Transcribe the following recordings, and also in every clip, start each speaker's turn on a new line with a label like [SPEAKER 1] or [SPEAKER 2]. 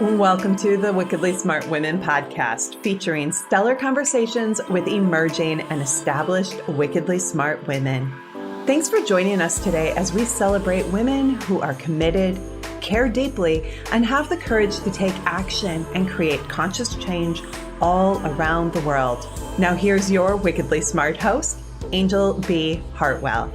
[SPEAKER 1] Welcome to the Wickedly Smart Women podcast, featuring stellar conversations with emerging and established wickedly smart women. Thanks for joining us today as we celebrate women who are committed, care deeply, and have the courage to take action and create conscious change all around the world. Now here's your wickedly smart host, Anjel B. Hartwell.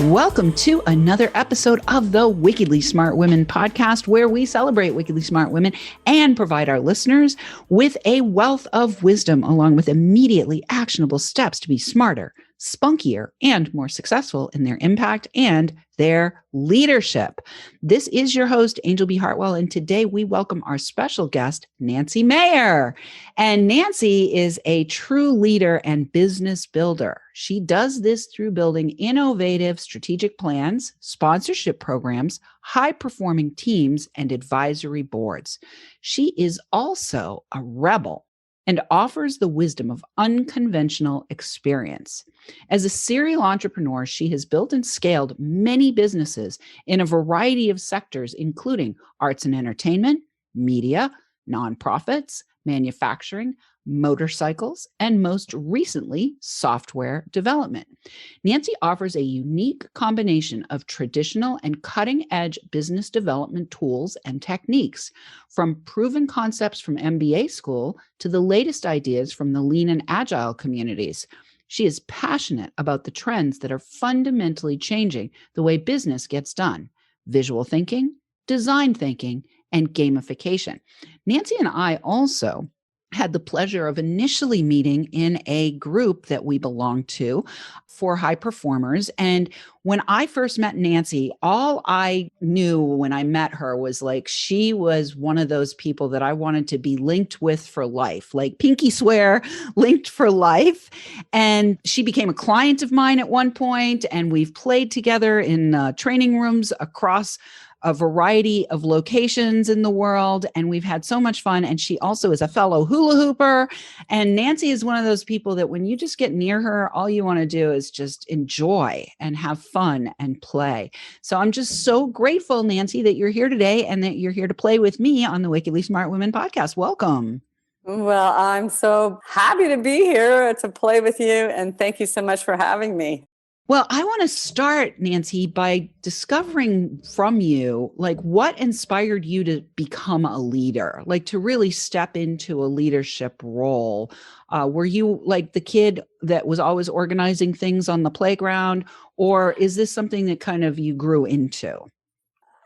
[SPEAKER 2] Welcome to another episode of the Wickedly Smart Women podcast, where we celebrate wickedly smart women and provide our listeners with a wealth of wisdom, along with immediately actionable steps to be smarter, spunkier, and more successful in their impact and their leadership. This is your host, Anjel B. Hartwell, and today we welcome our special guest, Nancy Mayer. And Nancy is a true leader and business builder. She does this through building innovative strategic plans, sponsorship programs, high-performing teams, and advisory boards. She is also a rebel and offers the wisdom of unconventional experience. As a serial entrepreneur, she has built and scaled many businesses in a variety of sectors, including arts and entertainment, media, nonprofits, manufacturing, motorcycles, and most recently, software development. Nancy offers a unique combination of traditional and cutting-edge business development tools and techniques, from proven concepts from MBA school to the latest ideas from the lean and agile communities. She is passionate about the trends that are fundamentally changing the way business gets done: visual thinking, design thinking, and gamification. Nancy and I also had the pleasure of initially meeting in a group that we belong to for high performers. And when I first met Nancy, all I knew when I met her was like, she was one of those people that I wanted to be linked with for life, like pinky swear, linked for life. And she became a client of mine at one point, and we've played together in training rooms across a variety of locations in the world, and we've had so much fun. And she also is a fellow hula hooper. And Nancy is one of those people that when you just get near her, all you want to do is just enjoy and have fun and play. So I'm just so grateful, Nancy, that you're here today and that you're here to play with me on the Wickedly Smart Women podcast. Welcome.
[SPEAKER 3] Well, I'm so happy to be here to play with you, and thank you so much for having me.
[SPEAKER 2] Well, I want to start, Nancy, by discovering from you, like, what inspired you to become a leader, like to really step into a leadership role? Were you like the kid that was always organizing things on the playground, or is this something that kind of you grew into?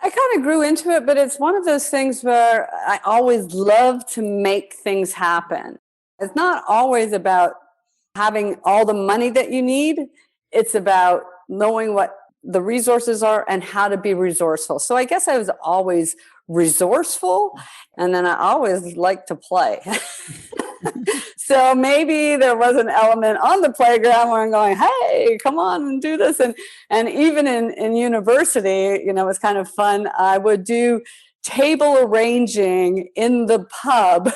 [SPEAKER 3] I kind of grew into it, but it's one of those things where I always love to make things happen. It's not always about having all the money that you need. It's about knowing what the resources are and how to be resourceful. So I guess I was always resourceful, and then I always liked to play. So maybe there was an element on the playground where I'm going, hey, come on and do this. And even in university, it was kind of fun. I would do table arranging in the pub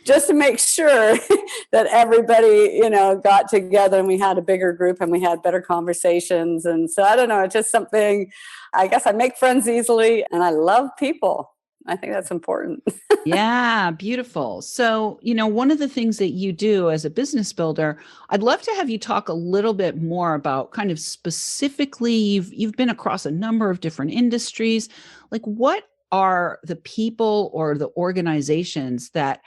[SPEAKER 3] just to make sure that everybody, got together and we had a bigger group and we had better conversations. And so I don't know, it's just something, I guess I make friends easily and I love people. I think that's important.
[SPEAKER 2] Yeah, beautiful. So, one of the things that you do as a business builder, I'd love to have you talk a little bit more about kind of specifically, you've been across a number of different industries. Like, what are the people or the organizations that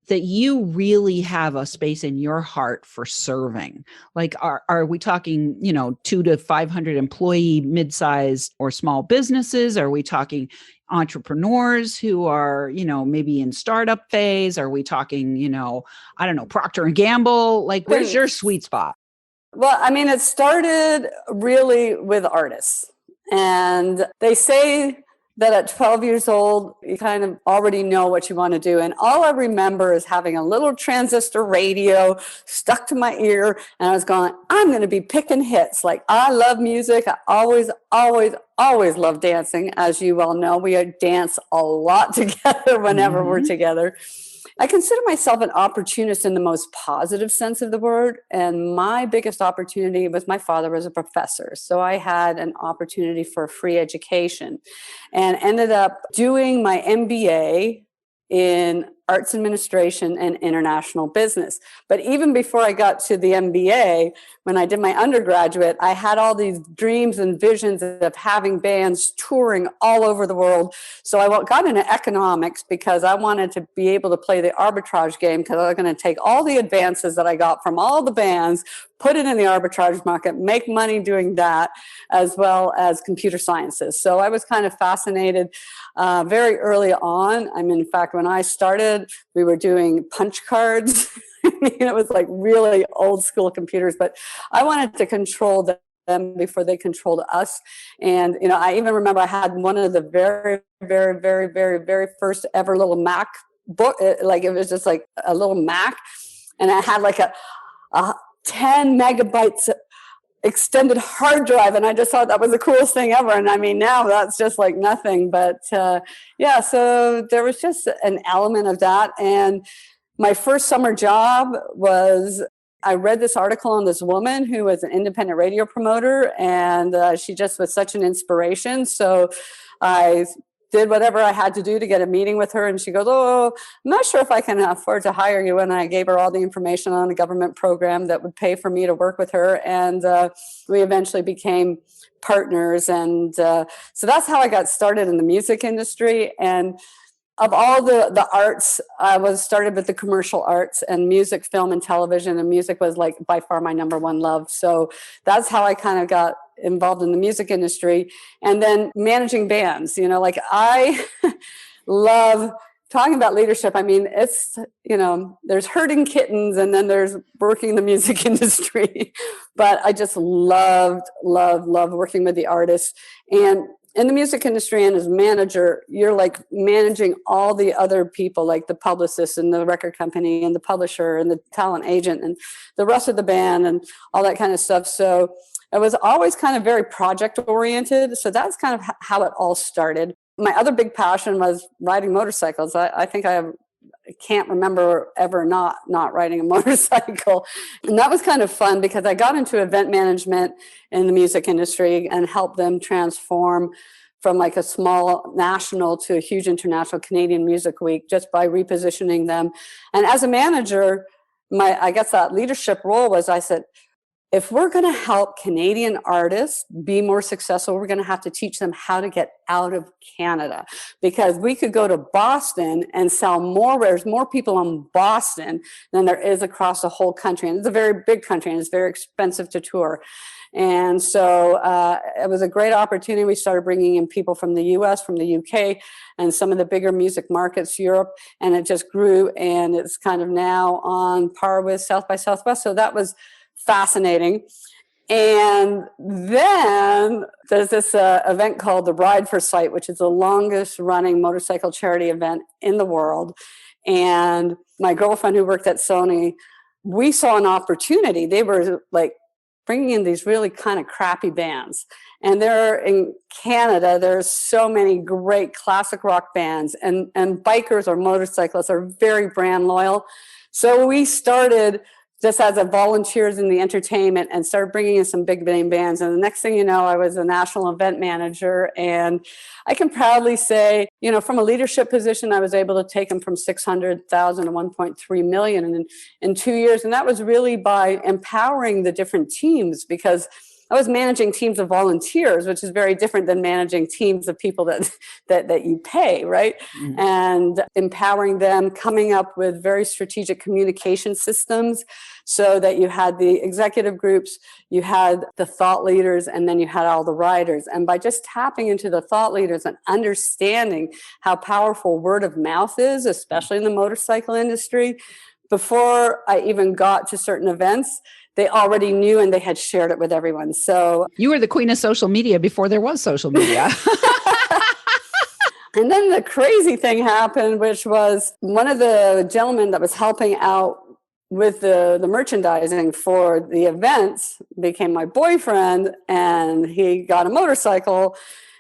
[SPEAKER 2] you really have a space in your heart for serving? Like, are we talking, 2 to 500 employee, mid-sized or small businesses? Are we talking entrepreneurs who are, maybe in startup phase? Are we talking, I don't know, Procter and Gamble? Like, where's your sweet spot?
[SPEAKER 3] Well, it started really with artists, and they say that at 12 years old, you kind of already know what you want to do. And all I remember is having a little transistor radio stuck to my ear. And I was going, I'm going to be picking hits. Like, I love music. I always love dancing. As you well know, we dance a lot together whenever we're together. I consider myself an opportunist in the most positive sense of the word. And my biggest opportunity was my father was a professor. So I had an opportunity for a free education and ended up doing my MBA in arts administration and international business. But even before I got to the MBA, when I did my undergraduate, I had all these dreams and visions of having bands touring all over the world. So I got into economics because I wanted to be able to play the arbitrage game, because I was going to take all the advances that I got from all the bands, put it in the arbitrage market, make money doing that, as well as computer sciences. So I was kind of fascinated very early on. I mean, in fact, when I started, we were doing punch cards. It was like really old school computers, but I wanted to control them before they controlled us. And, I even remember I had one of the very, very, very, very, very first ever little Mac book. Like it was just like a little Mac. And I had like a 10 megabytes extended hard drive, and I just thought that was the coolest thing ever. And I mean, now that's just like nothing, but yeah, so there was just an element of that. And my first summer job was, I read this article on this woman who was an independent radio promoter, and she just was such an inspiration. So I did whatever I had to do to get a meeting with her. And she goes, "Oh, I'm not sure if I can afford to hire you." And I gave her all the information on a government program that would pay for me to work with her. And we eventually became partners. And so that's how I got started in the music industry. And of all the arts, I was started with the commercial arts and music, film, and television. And music was like by far my number one love. So that's how I kind of got involved in the music industry. And then managing bands, like I love talking about leadership. I mean, it's, there's herding kittens and then there's working in the music industry. But I just love working with the artists. And in the music industry and as manager, you're like managing all the other people, like the publicist and the record company and the publisher and the talent agent and the rest of the band and all that kind of stuff. So it was always kind of very project oriented. So that's kind of how it all started. My other big passion was riding motorcycles. I think I can't remember ever not riding a motorcycle. And that was kind of fun because I got into event management in the music industry and helped them transform from like a small national to a huge international Canadian Music Week just by repositioning them. And as a manager, I guess that leadership role was, I said, if we're going to help Canadian artists be more successful, we're going to have to teach them how to get out of Canada, because we could go to Boston and sell more. There's more people in Boston than there is across the whole country. And it's a very big country and it's very expensive to tour. And so it was a great opportunity. We started bringing in people from the US, from the UK, and some of the bigger music markets, Europe, and it just grew. And it's kind of now on par with South by Southwest. So that was fascinating. And then there's this event called the Ride for Sight, which is the longest running motorcycle charity event in the world. And my girlfriend who worked at Sony, we saw an opportunity. They were like bringing in these really kind of crappy bands. And there in Canada, there's so many great classic rock bands, and bikers or motorcyclists are very brand loyal. So we started just as a volunteers in the entertainment and started bringing in some big name bands. And the next thing you know, I was a national event manager. And I can proudly say, from a leadership position, I was able to take them from 600,000 to 1.3 million in 2 years. And that was really by empowering the different teams, because I was managing teams of volunteers, which is very different than managing teams of people that you pay, right? Mm-hmm. And empowering them, coming up with very strategic communication systems so that you had the executive groups, you had the thought leaders, and then you had all the riders. And by just tapping into the thought leaders and understanding how powerful word of mouth is, especially in the motorcycle industry, before I even got to certain events, they already knew and they had shared it with everyone. So
[SPEAKER 2] you were the queen of social media before there was social media.
[SPEAKER 3] And then the crazy thing happened, which was one of the gentlemen that was helping out with the merchandising for the events became my boyfriend, and he got a motorcycle.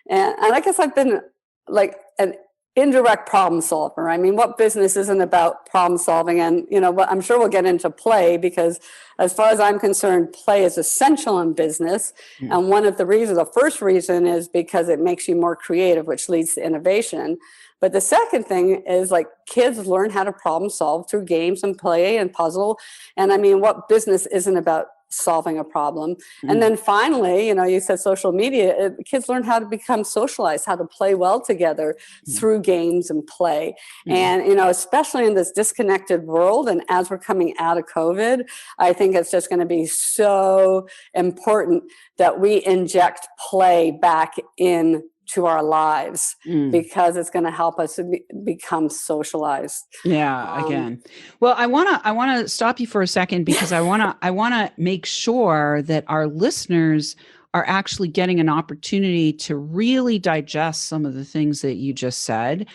[SPEAKER 3] And I guess I've been like an indirect problem solver. I mean, what business isn't about problem solving? And, I'm sure we'll get into play, because as far as I'm concerned, play is essential in business. And one of the reasons, the first reason, is because it makes you more creative, which leads to innovation. But the second thing is, like, kids learn how to problem solve through games and play and puzzle. And I mean, what business isn't about solving a problem? And then finally, you said social media, kids learn how to become socialized, how to play well together through games and play. And, especially in this disconnected world, and as we're coming out of COVID, I think it's just going to be so important that we inject play back in to our lives, because it's going to help us become socialized.
[SPEAKER 2] Yeah, again. Well, I want to stop you for a second, because I want to make sure that our listeners are actually getting an opportunity to really digest some of the things that you just said.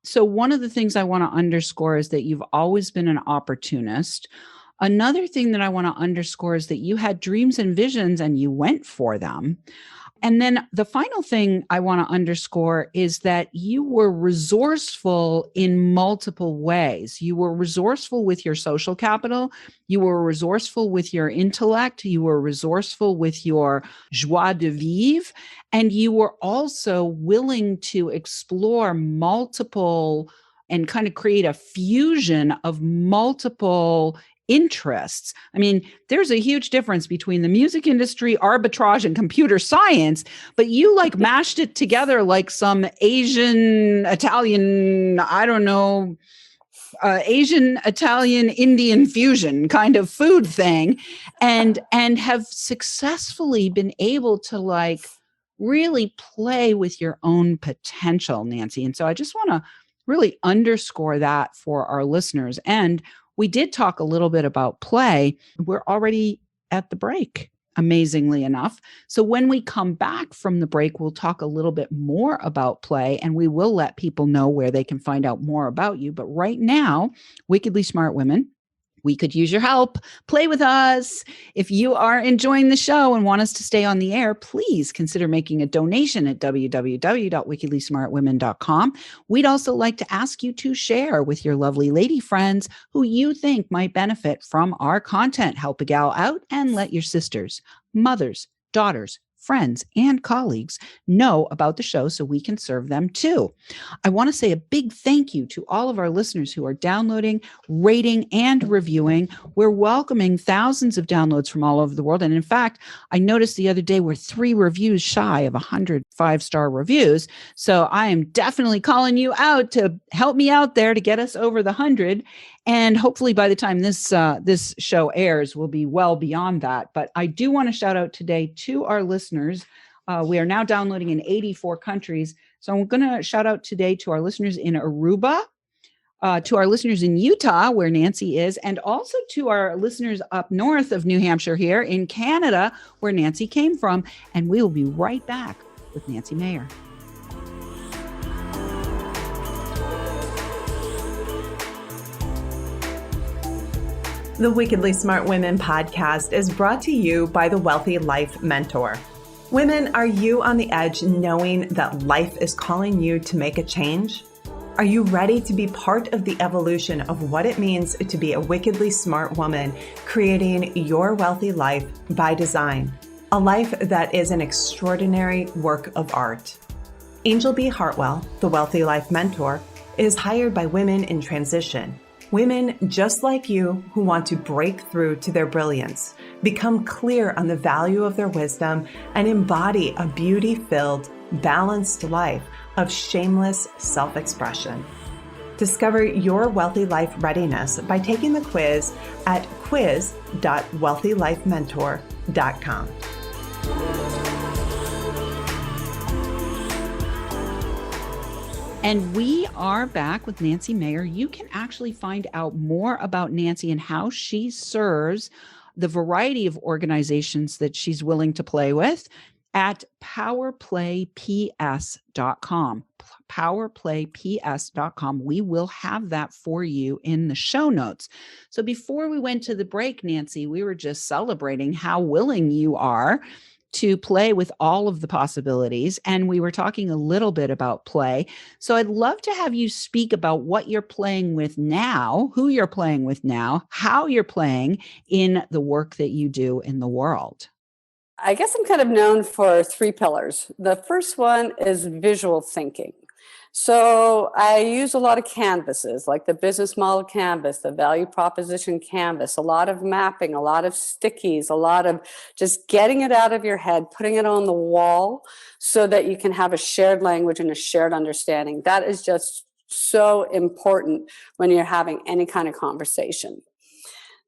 [SPEAKER 2] So one of the things I want to underscore is that you've always been an opportunist. Another thing that I want to underscore is that you had dreams and visions and you went for them. And then the final thing I want to underscore is that you were resourceful in multiple ways. You were resourceful with your social capital. You were resourceful with your intellect. You were resourceful with your joie de vivre. And you were also willing to explore multiple and kind of create a fusion of multiple interests. I mean, there's a huge difference between the music industry, arbitrage, and computer science, but you like mashed it together like some Asian, Italian, I don't know, Asian, Italian, Indian fusion kind of food thing, and have successfully been able to like really play with your own potential, Nancy. And so I just want to really underscore that for our listeners. And we did talk a little bit about play. We're already at the break, amazingly enough. So when we come back from the break, we'll talk a little bit more about play, and we will let people know where they can find out more about you. But right now, Wickedly Smart Women, we could use your help. Play with us. If you are enjoying the show and want us to stay on the air, please consider making a donation at www.wickedlysmartwomen.com. We'd also like to ask you to share with your lovely lady friends who you think might benefit from our content. Help a gal out and let your sisters, mothers, daughters, friends, and colleagues know about the show so we can serve them too. I want to say a big thank you to all of our listeners who are downloading, rating, and reviewing. We're welcoming thousands of downloads from all over the world. And in fact, I noticed the other day we're 3 reviews shy of 100 5-star reviews. So I am definitely calling you out to help me out there to get us over the 100. And hopefully by the time this show airs, we'll be well beyond that. But I do want to shout out today to our listeners. We are now downloading in 84 countries. So I'm going to shout out today to our listeners in Aruba, to our listeners in Utah, where Nancy is, and also to our listeners up north of New Hampshire here in Canada, where Nancy came from. And we will be right back with Nancy Mayer.
[SPEAKER 1] The Wickedly Smart Women podcast is brought to you by the Wealthy Life Mentor. Women, are you on the edge knowing that life is calling you to make a change? Are you ready to be part of the evolution of what it means to be a wickedly smart woman, creating your wealthy life by design? A life that is an extraordinary work of art. Anjel B. Hartwell, the Wealthy Life Mentor, is hired by women in transition. Women just like you who want to break through to their brilliance, become clear on the value of their wisdom, and embody a beauty-filled, balanced life of shameless self-expression. Discover your wealthy life readiness by taking the quiz at quiz.wealthylifementor.com.
[SPEAKER 2] And we are back with Nancy Mayer. You can actually find out more about Nancy and how she serves the variety of organizations that she's willing to play with at powerplayps.com. Powerplayps.com. We will have that for you in the show notes. So before we went to the break, Nancy, we were just celebrating how willing you are to play with all of the possibilities. And we were talking a little bit about play. So I'd love to have you speak about what you're playing with now, who you're playing with now, how you're playing in the work that you do in the world.
[SPEAKER 3] I guess I'm kind of known for three pillars. The first one is visual thinking. So I use a lot of canvases, like the business model canvas, the value proposition canvas, a lot of mapping, a lot of stickies, a lot of just getting it out of your head, putting it on the wall so that you can have a shared language and a shared understanding. That is just so important when you're having any kind of conversation.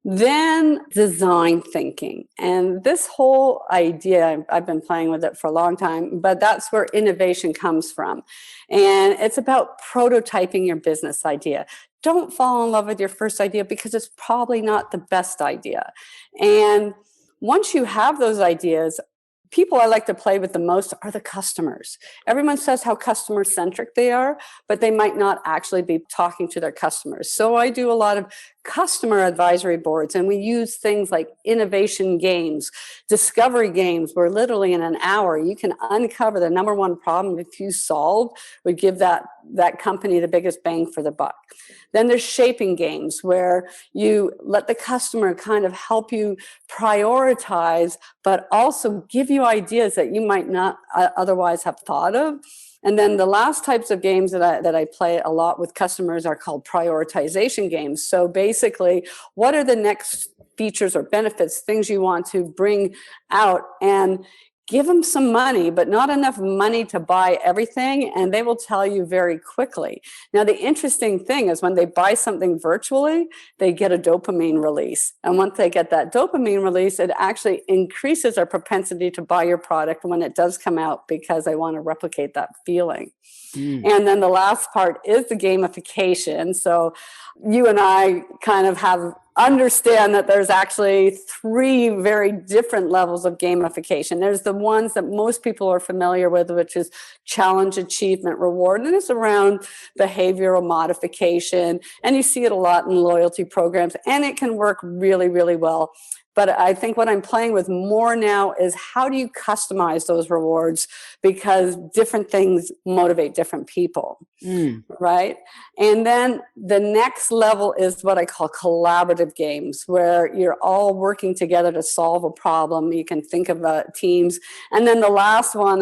[SPEAKER 3] Then design thinking. And this whole idea, I've been playing with it for a long time, but that's where innovation comes from. And it's about prototyping your business idea. Don't fall in love with your first idea because it's probably not the best idea. And once you have those ideas, people I like to play with the most are the customers. Everyone says how customer centric they are, but they might not actually be talking to their customers. So I do a lot of customer advisory boards, and we use things like innovation games, discovery games, where literally in an hour you can uncover the number one problem if you solve would give that company the biggest bang for the buck. Then there's shaping games where you let the customer kind of help you prioritize, but also give you ideas that you might not otherwise have thought of. And then the last types of games that I play a lot with customers are called prioritization games. So basically, what are the next features or benefits, things you want to bring out, and give them some money, but not enough money to buy everything, and they will tell you very quickly. Now, the interesting thing is when they buy something virtually, they get a dopamine release. And once they get that dopamine release, it actually increases their propensity to buy your product when it does come out because they want to replicate that feeling. And then the last part is the gamification. So you and I kind of understand that there's actually three very different levels of gamification. There's the ones that most people are familiar with, which is challenge, achievement, reward, and it's around behavioral modification. And you see it a lot in loyalty programs, and it can work really, really well. But I think what I'm playing with more now is how do you customize those rewards, because different things motivate different people, right? And then the next level is what I call collaborative games, where you're all working together to solve a problem. You can think of teams. And then the last one,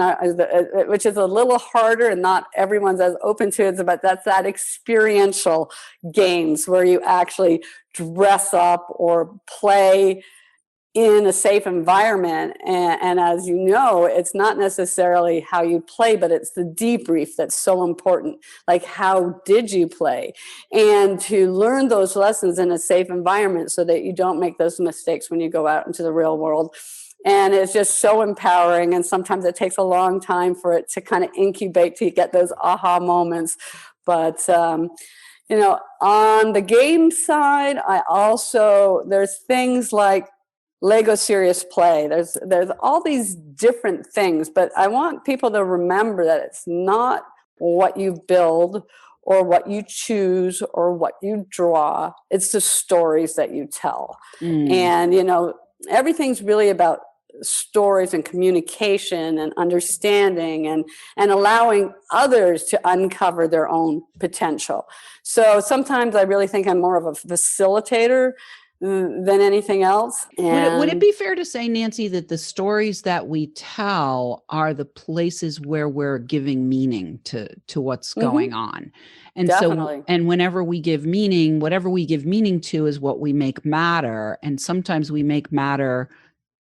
[SPEAKER 3] which is a little harder and not everyone's as open to it, but that's that experiential games where you actually dress up or play in a safe environment. And as you know, it's not necessarily how you play, but it's the debrief that's so important. Like, how did you play? And to learn those lessons in a safe environment so that you don't make those mistakes when you go out into the real world. And it's just so empowering. And sometimes it takes a long time for it to kind of incubate to get those aha moments. But, you know, on the game side, there's things like Lego serious play. There's all these different things, but I want people to remember that it's not what you build or what you choose or what you draw. It's the stories that you tell. And, you know, everything's really about stories and communication and understanding and allowing others to uncover their own potential. So sometimes I really think I'm more of a facilitator than anything else. And
[SPEAKER 2] would it be fair to say, Nancy, that the stories that we tell are the places where we're giving meaning to what's going on? And
[SPEAKER 3] definitely.
[SPEAKER 2] so, and whenever we give meaning, whatever we give meaning to is what we make matter. And sometimes we make matter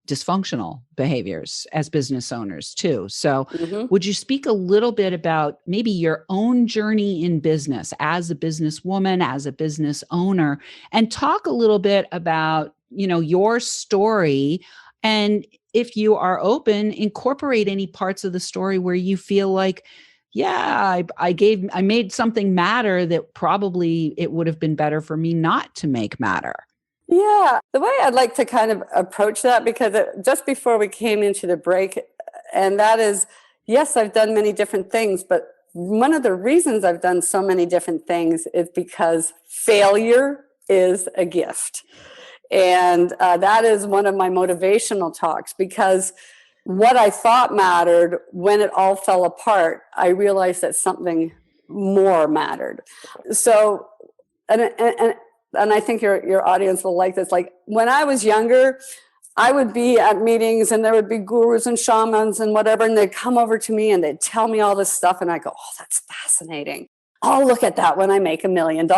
[SPEAKER 2] dysfunctional behaviors as business owners too. So would you speak a little bit about maybe your own journey in business as a businesswoman, as a business owner, and talk a little bit about, you know, your story, and if you are open, incorporate any parts of the story where you feel like, yeah, I made something matter that probably it would have been better for me not to make matter.
[SPEAKER 3] Yeah, the way I'd like to kind of approach that, because just before we came into the break, and that is, yes, I've done many different things, but one of the reasons I've done so many different things is because failure is a gift. And that is one of my motivational talks, because what I thought mattered, when it all fell apart, I realized that something more mattered. So, and I think your audience will like this. Like when I was younger, I would be at meetings and there would be gurus and shamans and whatever, and they'd come over to me and they'd tell me all this stuff. And I go, oh, that's fascinating. I'll look at that when I make $1 million.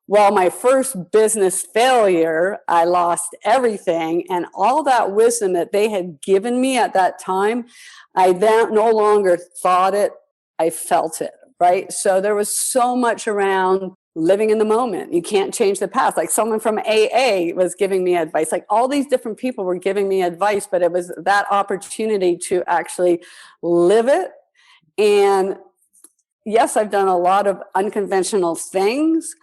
[SPEAKER 3] Well, my first business failure, I lost everything. And all that wisdom that they had given me at that time, I then no longer thought it, I felt it, right? So there was so much around living in the moment. You can't change the past. Like someone from AA was giving me advice. Like all these different people were giving me advice, but it was that opportunity to actually live it. And yes, I've done a lot of unconventional things,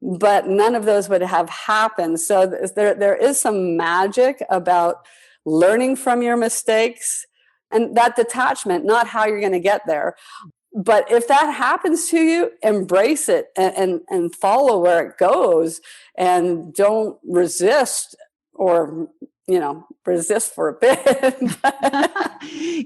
[SPEAKER 3] but none of those would have happened. So there is some magic about learning from your mistakes and that detachment, not how you're going to get there. But if that happens to you, embrace it and follow where it goes, and don't resist, or resist for a bit.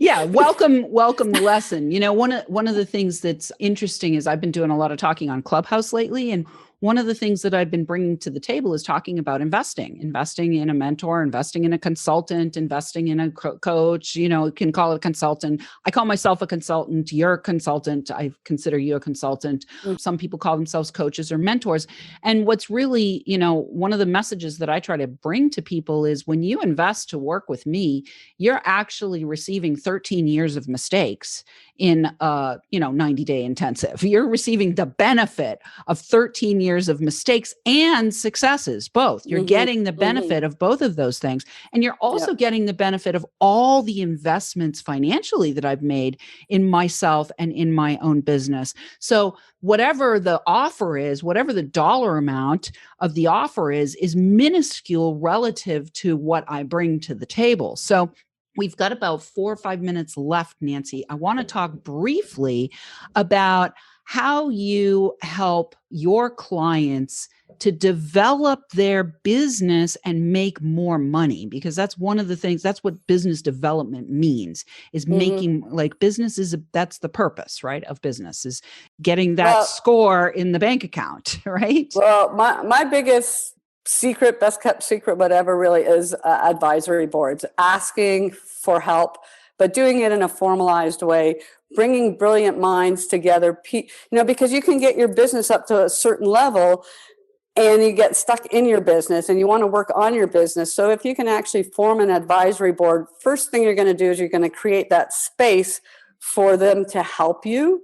[SPEAKER 2] Yeah, welcome the lesson. One of the things that's interesting is I've been doing a lot of talking on Clubhouse lately, and one of the things that I've been bringing to the table is talking about investing in a mentor, investing in a consultant, investing in a coach. You can call it a consultant. I call myself a consultant. You're a consultant. I consider you a consultant. Some people call themselves coaches or mentors. And what's really, one of the messages that I try to bring to people is when you invest to work with me, you're actually receiving 13 years of mistakes in 90-day intensive. You're receiving the benefit of 13 years of mistakes and successes, both. You're getting the benefit of both of those things. And you're also getting the benefit of all the investments financially that I've made in myself and in my own business. So whatever the offer is, whatever the dollar amount of the offer is minuscule relative to what I bring to the table. So we've got about 4 or 5 minutes left, Nancy. I want to talk briefly about how you help your clients to develop their business and make more money, because that's one of the things, that's what business development means, is making, like, business is, that's the purpose, right, of business, is getting that score in the bank account, right?
[SPEAKER 3] Well, my biggest secret, best kept secret, whatever, really is advisory boards, asking for help, but doing it in a formalized way, bringing brilliant minds together, because you can get your business up to a certain level and you get stuck in your business and you want to work on your business. So if you can actually form an advisory board, first thing you're going to do is you're going to create that space for them to help you.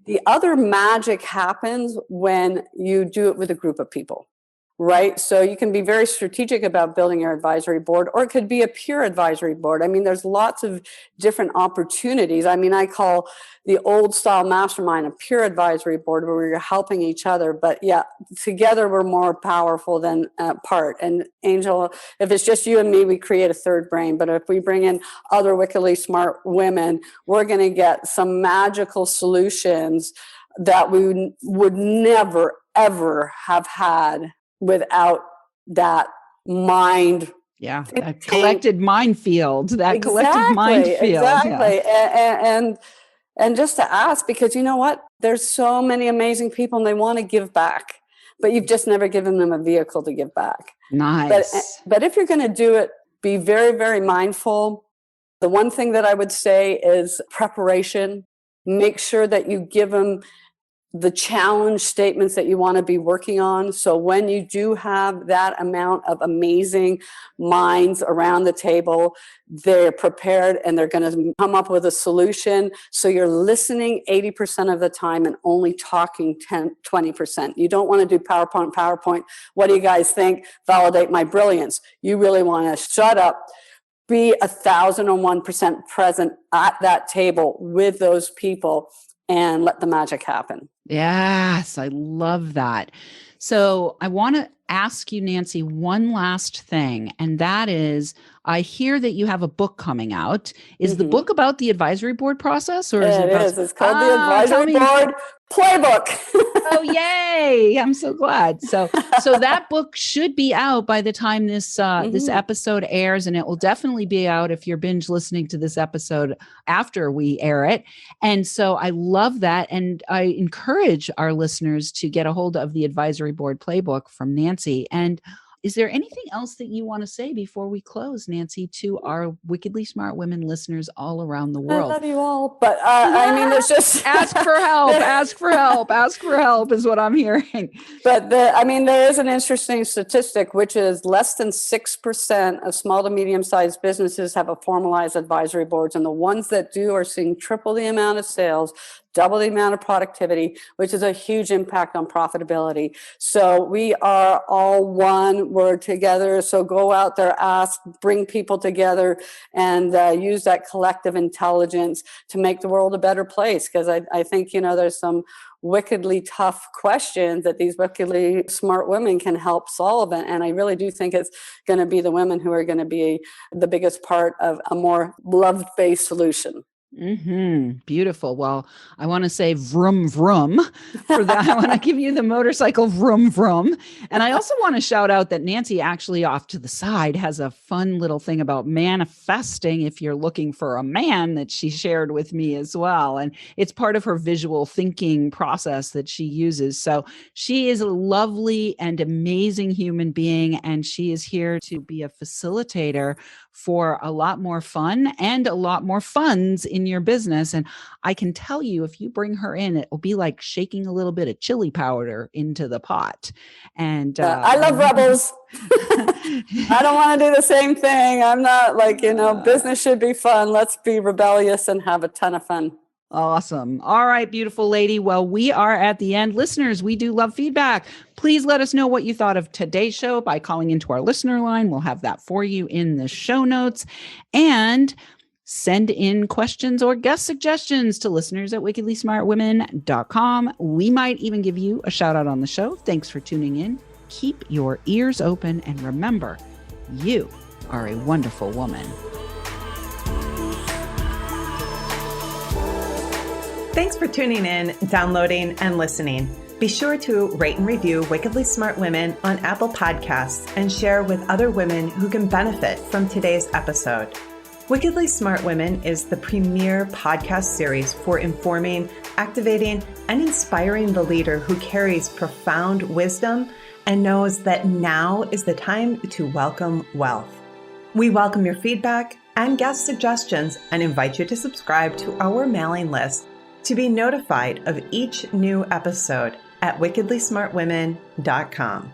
[SPEAKER 3] The other magic happens when you do it with a group of people. Right. So you can be very strategic about building your advisory board, or it could be a peer advisory board. I mean, there's lots of different opportunities. I mean, I call the old style mastermind a peer advisory board where we're helping each other. But yeah, together we're more powerful than apart. And Anjel, if it's just you and me, we create a third brain. But if we bring in other wickedly smart women, we're going to get some magical solutions that we would never, ever have had without that mind.
[SPEAKER 2] Yeah, that collected minefield, collective minefield.
[SPEAKER 3] Exactly. Yeah. And just to ask, because you know what? There's so many amazing people and they want to give back, but you've just never given them a vehicle to give back.
[SPEAKER 2] Nice.
[SPEAKER 3] But if you're going to do it, be very, very mindful. The one thing that I would say is preparation. Make sure that you give them the challenge statements that you want to be working on. So when you do have that amount of amazing minds around the table, they're prepared and they're going to come up with a solution. So you're listening 80% of the time and only talking 20%. You don't want to do PowerPoint. What do you guys think? Validate my brilliance. You really want to shut up, be 1,001% present at that table with those people, and let the magic happen.
[SPEAKER 2] Yes, I love that. So I want to ask you, Nancy, one last thing, and that is, I hear that you have a book coming out. Is the book about the advisory board process, or is it
[SPEAKER 3] It
[SPEAKER 2] about?
[SPEAKER 3] is. It's called the Advisory Board Playbook.
[SPEAKER 2] Oh, yay. I'm so glad. So that book should be out by the time this episode airs, and it will definitely be out if you're binge listening to this episode after we air it. And so I love that. And I encourage our listeners to get a hold of the Advisory Board Playbook from Nancy. And is there anything else that you want to say before we close, Nancy, to our Wickedly Smart Women listeners all around the world?
[SPEAKER 3] I love you all, but I mean, it's just
[SPEAKER 2] ask for help, ask for help, ask for help is what I'm hearing.
[SPEAKER 3] But there is an interesting statistic, which is less than 6% of small to medium-sized businesses have a formalized advisory boards, and the ones that do are seeing triple the amount of sales, double the amount of productivity, which is a huge impact on profitability. So we are all one. We're together. So go out there, ask, bring people together, and use that collective intelligence to make the world a better place. Because I think, there's some wickedly tough questions that these wickedly smart women can help solve. And I really do think it's going to be the women who are going to be the biggest part of a more love-based solution.
[SPEAKER 2] Beautiful. Well, I want to say vroom, vroom for that. I want to give you the motorcycle vroom, vroom. And I also want to shout out that Nancy actually off to the side has a fun little thing about manifesting if you're looking for a man that she shared with me as well. And it's part of her visual thinking process that she uses. So she is a lovely and amazing human being, and she is here to be a facilitator for a lot more fun and a lot more funds in your business. And I can tell you, if you bring her in, it will be like shaking a little bit of chili powder into the pot. And
[SPEAKER 3] I love rebels. I don't want to do the same thing. I'm not business should be fun. Let's be rebellious and have a ton of fun.
[SPEAKER 2] Awesome. All right, beautiful lady. Well, we are at the end. Listeners, we do love feedback. Please let us know what you thought of today's show by calling into our listener line. We'll have that for you in the show notes. And send in questions or guest suggestions to listeners@wickedlysmartwomen.com. We might even give you a shout out on the show. Thanks for tuning in. Keep your ears open, and remember, you are a wonderful woman.
[SPEAKER 1] Thanks for tuning in, downloading, and listening. Be sure to rate and review Wickedly Smart Women on Apple Podcasts and share with other women who can benefit from today's episode. Wickedly Smart Women is the premier podcast series for informing, activating, and inspiring the leader who carries profound wisdom and knows that now is the time to welcome wealth. We welcome your feedback and guest suggestions and invite you to subscribe to our mailing list to be notified of each new episode at wickedlysmartwomen.com.